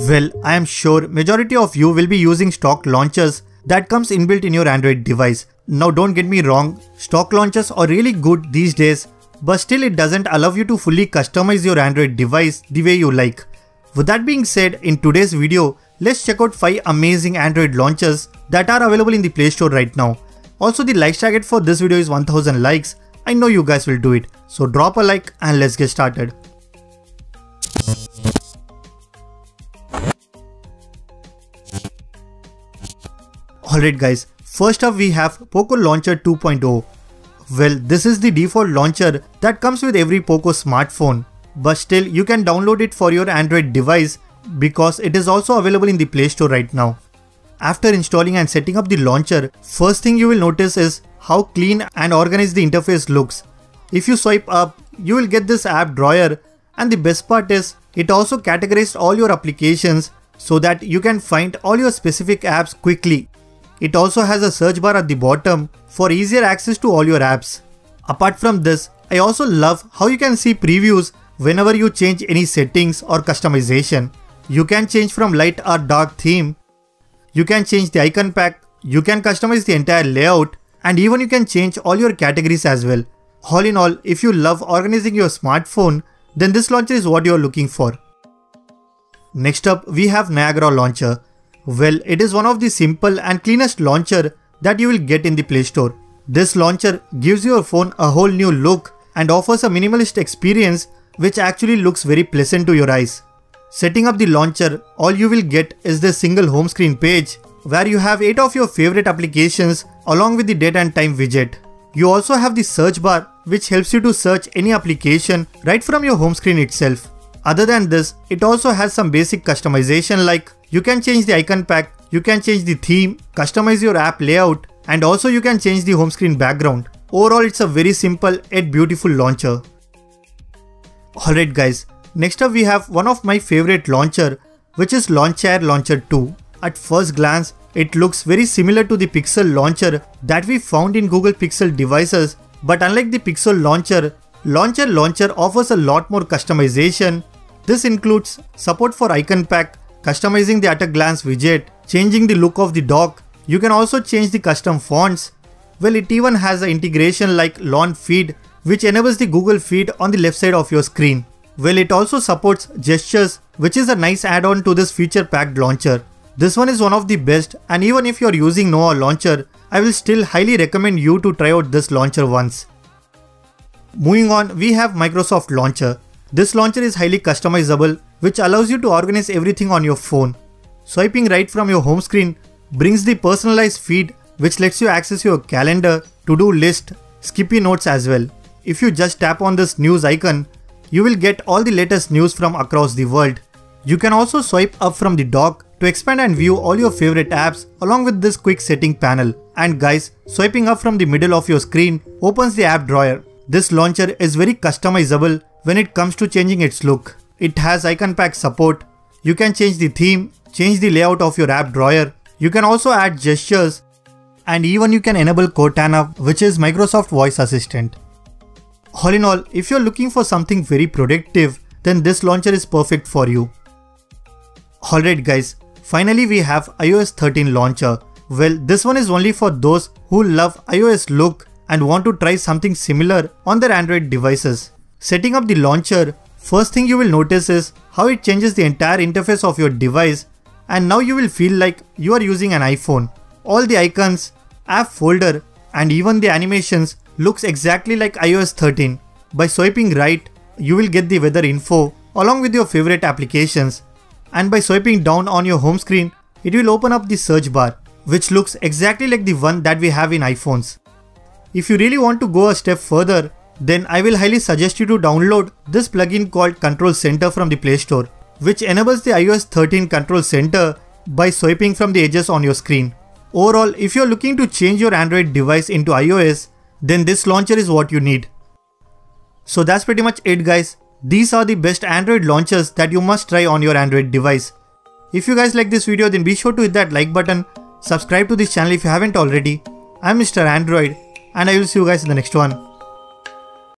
Well, I am sure majority of you will be using stock launchers that comes inbuilt in your Android device. Now don't get me wrong, stock launchers are really good these days, but still it doesn't allow you to fully customize your Android device the way you like. With that being said, in today's video, let's check out 5 amazing Android launchers that are available in the Play Store right now. Also, the likes target for this video is 1000 likes. I know you guys will do it. So drop a like and let's get started. Alright guys, first up we have Poco Launcher 2.0. Well, this is the default launcher that comes with every Poco smartphone, but still you can download it for your Android device because it is also available in the Play Store right now. After installing and setting up the launcher, first thing you will notice is how clean and organized the interface looks. If you swipe up, you will get this app drawer, and the best part is it also categorized all your applications so that you can find all your specific apps quickly. It also has a search bar at the bottom for easier access to all your apps. Apart from this, I also love how you can see previews whenever you change any settings or customization. You can change from light or dark theme. You can change the icon pack. You can customize the entire layout, and even you can change all your categories as well. All in all, if you love organizing your smartphone, then this launcher is what you are looking for. Next up, we have Niagara Launcher. Well, it is one of the simple and cleanest launcher that you will get in the Play Store. This launcher gives your phone a whole new look and offers a minimalist experience which actually looks very pleasant to your eyes. Setting up the launcher, all you will get is this single home screen page where you have 8 of your favorite applications along with the date and time widget. You also have the search bar which helps you to search any application right from your home screen itself. Other than this, it also has some basic customization like you can change the icon pack, you can change the theme, customize your app layout, and also you can change the home screen background. Overall, it's a very simple yet beautiful launcher. Alright guys, next up we have one of my favorite launcher, which is Launchair Launcher 2. At first glance, it looks very similar to the Pixel launcher that we found in Google Pixel devices, but unlike the Pixel launcher, Launchair Launcher offers a lot more customization. This includes support for icon pack, customizing the at-a-glance widget, changing the look of the dock. You can also change the custom fonts. Well, it even has an integration like Launch Feed, which enables the Google Feed on the left side of your screen. Well, it also supports gestures, which is a nice add-on to this feature-packed launcher. This one is one of the best, and even if you are using Nova launcher, I will still highly recommend you to try out this launcher once. Moving on, we have Microsoft Launcher. This launcher is highly customizable, which allows you to organize everything on your phone. Swiping right from your home screen brings the personalized feed, which lets you access your calendar, to-do list, Skippy notes as well. If you just tap on this news icon, you will get all the latest news from across the world. You can also swipe up from the dock to expand and view all your favorite apps along with this quick setting panel. And guys, swiping up from the middle of your screen opens the app drawer. This launcher is very customizable when it comes to changing its look. It has icon pack support. You can change the theme, change the layout of your app drawer. You can also add gestures, and even you can enable Cortana, which is Microsoft Voice Assistant. All in all, if you're looking for something very productive, then this launcher is perfect for you. Alright guys, finally we have iOS 13 launcher. Well, this one is only for those who love iOS look and want to try something similar on their Android devices. Setting up the launcher, first thing you will notice is how it changes the entire interface of your device, and now you will feel like you are using an iPhone. All the icons, app folder, and even the animations looks exactly like iOS 13. By swiping right, you will get the weather info along with your favorite applications, and by swiping down on your home screen, it will open up the search bar, which looks exactly like the one that we have in iPhones. If you really want to go a step further, then I will highly suggest you to download this plugin called Control Center from the Play Store, which enables the iOS 13 Control Center by swiping from the edges on your screen. Overall, if you're looking to change your Android device into iOS, then this launcher is what you need. So that's pretty much it guys. These are the best Android launchers that you must try on your Android device. If you guys like this video, then be sure to hit that like button, subscribe to this channel if you haven't already. I'm Mr. Android, and I will see you guys in the next one.